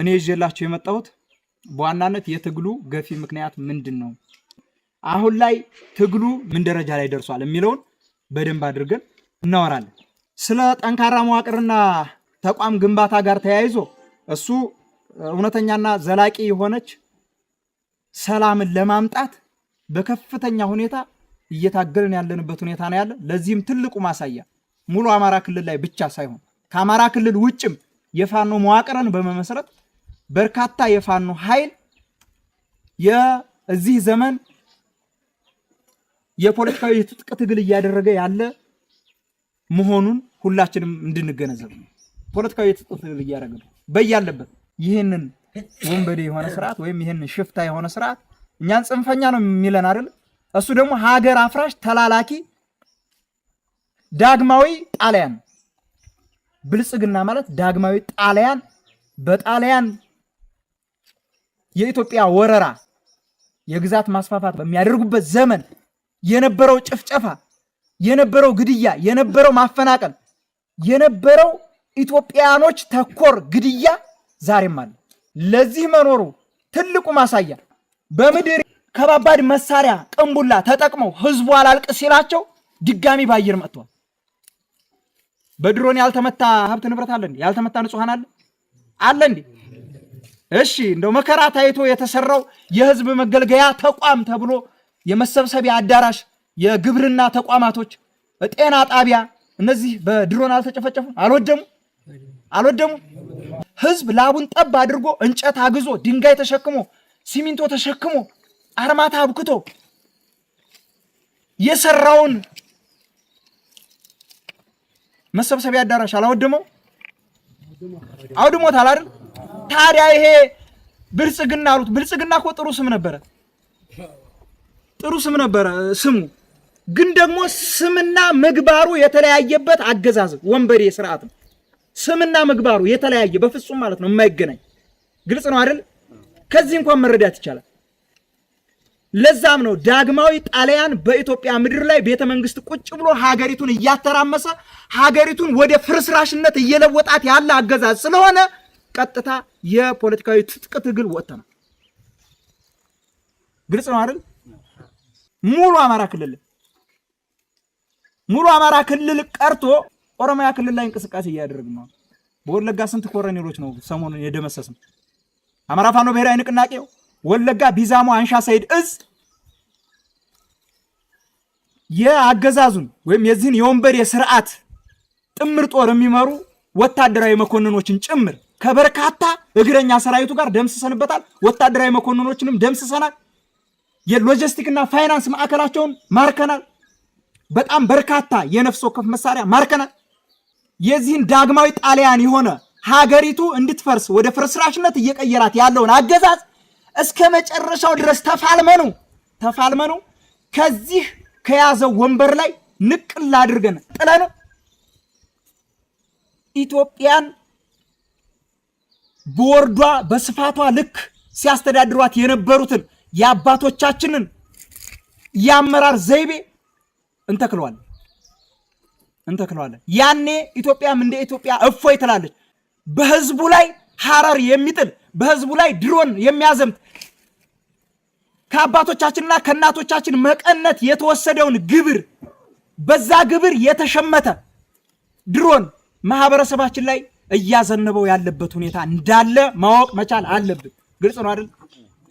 እኔ ይዤላችሁ የመጣሁት በዋናነት የትግሉ ገፊ ምክንያት ምንድነው፣ አሁን ላይ ትግሉ ምን ደረጃ ላይ ደርሷል የሚለውን በደንብ አድርገን እናወራለን። ስለ ጠንካራ መዋቅርና ተቋም ግንባታ ጋር ተያይዞ እሱ እውነተኛና ዘላቂ የሆነች ሰላምን ለማምጣት በከፍተኛ ሁኔታ እየታገልን ያለንበት ሁኔታ ነው ያለ። ለዚህም ትልቁ ማሳያ ሙሉ አማራ ክልል ላይ ብቻ ሳይሆን ከአማራ ክልል ውጭም የፋኖ መዋቅርን በመመስረት በርካታ የፋኖ ኃይል የዚህ ዘመን የፖለቲካዊ ትጥቅ ትግል እያደረገ ያለ መሆኑን ሁላችንም እንድንገነዘብ ነው። ፖለቲካዊ ትጥቅ ትግል እያደረገ ነው በያለበት። ይህንን ወንበዴ የሆነ ስርዓት ወይም ይህንን ሽፍታ የሆነ ስርዓት እኛን ጽንፈኛ ነው የሚለን አይደል? እሱ ደግሞ ሀገር አፍራሽ ተላላኪ ዳግማዊ ጣሊያን፣ ብልጽግና ማለት ዳግማዊ ጣሊያን በጣሊያን የኢትዮጵያ ወረራ የግዛት ማስፋፋት በሚያደርጉበት ዘመን የነበረው ጭፍጨፋ፣ የነበረው ግድያ፣ የነበረው ማፈናቀል፣ የነበረው ኢትዮጵያኖች ተኮር ግድያ ዛሬም አለ። ለዚህ መኖሩ ትልቁ ማሳያ በምድር ከባባድ መሳሪያ ቅንቡላ ተጠቅመው ህዝቡ አላልቅ ሲላቸው ድጋሚ ባየር መጥቷል። በድሮን ያልተመታ ሀብት ንብረት አለ እንዴ? ያልተመታ ንጹሃን አለ እንዴ? እሺ እንደው መከራ ታይቶ የተሰራው የህዝብ መገልገያ ተቋም ተብሎ የመሰብሰቢያ አዳራሽ፣ የግብርና ተቋማቶች፣ ጤና ጣቢያ እነዚህ በድሮን አልተጨፈጨፉ? አልወደሙ? ህዝብ ላቡን ጠብ አድርጎ እንጨት አግዞ ድንጋይ ተሸክሞ ሲሚንቶ ተሸክሞ አርማታ አብክቶ የሰራውን መሰብሰቢያ አዳራሽ አላወደመው? አውድሞታል አይደል? ታዲያ ይሄ ብልጽግና አሉት። ብልጽግና እኮ ጥሩ ስም ነበረ ስሙ። ግን ደግሞ ስምና ምግባሩ የተለያየበት አገዛዝ ወንበዴ ስርዓት ነው። ስምና ምግባሩ የተለያየ በፍጹም ማለት ነው የማይገናኝ። ግልጽ ነው አይደል? ከዚህ እንኳን መረዳት ይቻላል። ለዛም ነው ዳግማዊ ጣሊያን በኢትዮጵያ ምድር ላይ ቤተ መንግስት ቁጭ ብሎ ሀገሪቱን እያተራመሰ ሀገሪቱን ወደ ፍርስራሽነት እየለወጣት ያለ አገዛዝ ስለሆነ ቀጥታ የፖለቲካዊ ትጥቅ ትግል ወጥተናል። ግልጽ ነው አይደል? ሙሉ አማራ ክልል ቀርቶ ኦሮሚያ ክልል ላይ እንቅስቃሴ እያደረግን ነው። በወለጋ ስንት ኮረኔሎች ነው ሰሞኑን የደመሰስን? አማራ ፋኖ ብሔራዊ ንቅናቄው ወለጋ ቢዛሞ አንሻ ሰይድ እዝ የአገዛዙን ወይም የዚህን የወንበዴ ስርዓት ጥምር ጦር የሚመሩ ወታደራዊ መኮንኖችን ጭምር ከበርካታ እግረኛ ሰራዊቱ ጋር ደምስሰንበታል። ወታደራዊ መኮንኖችንም ደምስሰናል። የሎጂስቲክና ፋይናንስ ማዕከላቸውን ማርከናል። በጣም በርካታ የነፍስ ወከፍ መሳሪያ ማርከናል። የዚህን ዳግማዊ ጣሊያን የሆነ ሀገሪቱ እንድትፈርስ ወደ ፍርስራሽነት እየቀየራት ያለውን አገዛዝ እስከ መጨረሻው ድረስ ተፋልመኑ ከዚህ ከያዘው ወንበር ላይ ንቅል አድርገን ጥለን ኢትዮጵያን በወርዷ በስፋቷ ልክ ሲያስተዳድሯት የነበሩትን የአባቶቻችንን የአመራር ዘይቤ እንተክለዋለን። ያኔ ኢትዮጵያም እንደ ኢትዮጵያ እፎይ ትላለች። በህዝቡ ላይ ሐረር የሚጥል በህዝቡ ላይ ድሮን የሚያዘምት ከአባቶቻችንና ከእናቶቻችን መቀነት የተወሰደውን ግብር በዛ ግብር የተሸመተ ድሮን ማህበረሰባችን ላይ እያዘነበው ያለበት ሁኔታ እንዳለ ማወቅ መቻል አለብን። ግልጽ ነው አይደል?